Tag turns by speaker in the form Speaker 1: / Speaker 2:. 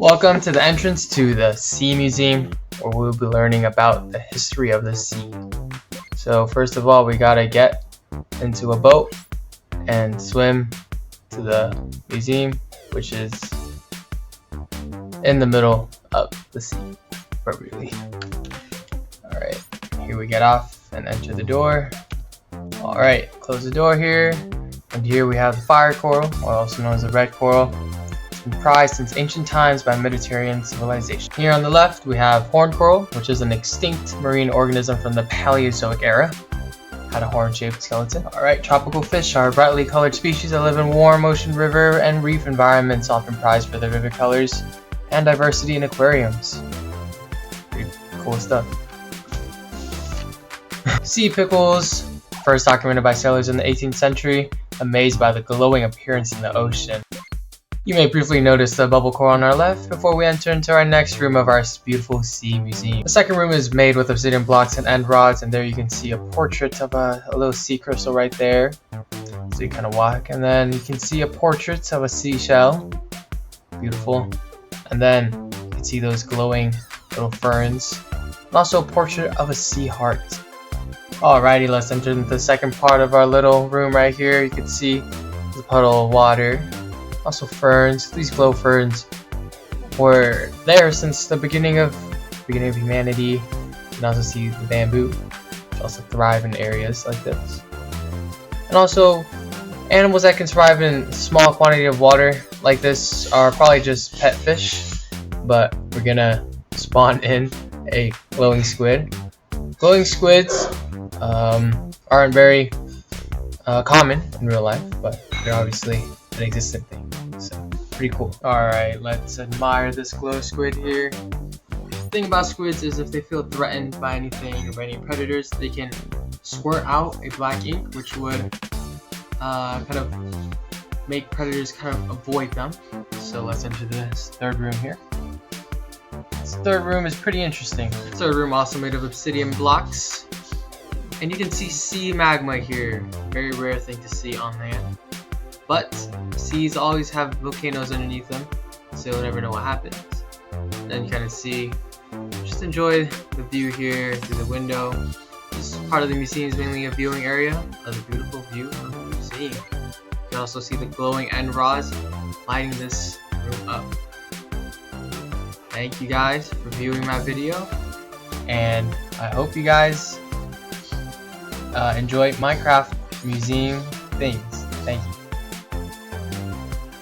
Speaker 1: Welcome to the entrance to the Sea Museum, where we'll be learning about the history of the sea. So first of all, we gotta get into a boat and swim to the museum, which is in the middle of the sea, appropriately. Alright, here we get off and enter the door. Alright, close the door here, and here we have the fire coral, or also known as the red coral. Prized since ancient times by Mediterranean civilization. Here on the left we have horn coral, which is an extinct marine organism from the Paleozoic era. Had a horn-shaped skeleton. Alright, tropical fish are brightly colored species that live in warm ocean, river, and reef environments, often prized for their vivid colors and diversity in aquariums. Pretty cool stuff. Sea pickles, first documented by sailors in the 18th century, amazed by the glowing appearance in the ocean. You may briefly notice the bubble coral on our left before we enter into our next room of our beautiful sea museum. The second room is made with obsidian blocks and end rods, and there you can see a portrait of a little sea crystal right there. So you kind of walk, and then you can see a portrait of a seashell. Beautiful. And then you can see those glowing little ferns, and also a portrait of a sea heart. Alrighty, let's enter into the second part of our little room right here. You can see the puddle of water. Also ferns. These glow ferns were there since the beginning of humanity. You can also see the bamboo, which also thrive in areas like this. And also animals that can survive in small quantity of water like this are probably just pet fish, but we're gonna spawn in a glowing squid. Glowing squids aren't very common in real life, but they're obviously an existent thing, so pretty cool. Alright, let's admire this glow squid here. The thing about squids is if they feel threatened by anything or by any predators, they can squirt out a black ink, which would kind of make predators kind of avoid them. So let's enter this third room here. This third room is pretty interesting. This third room also made of obsidian blocks, and you can see sea magma here. Very rare thing to see on land. But seas always have volcanoes underneath them, so you'll never know what happens. Then you kind of see, just enjoy the view here through the window. This part of the museum is mainly a viewing area of the beautiful view of the museum. You can also see the glowing end rods lighting this room up. Thank you guys for viewing my video, and I hope you guys enjoy Minecraft museum theme.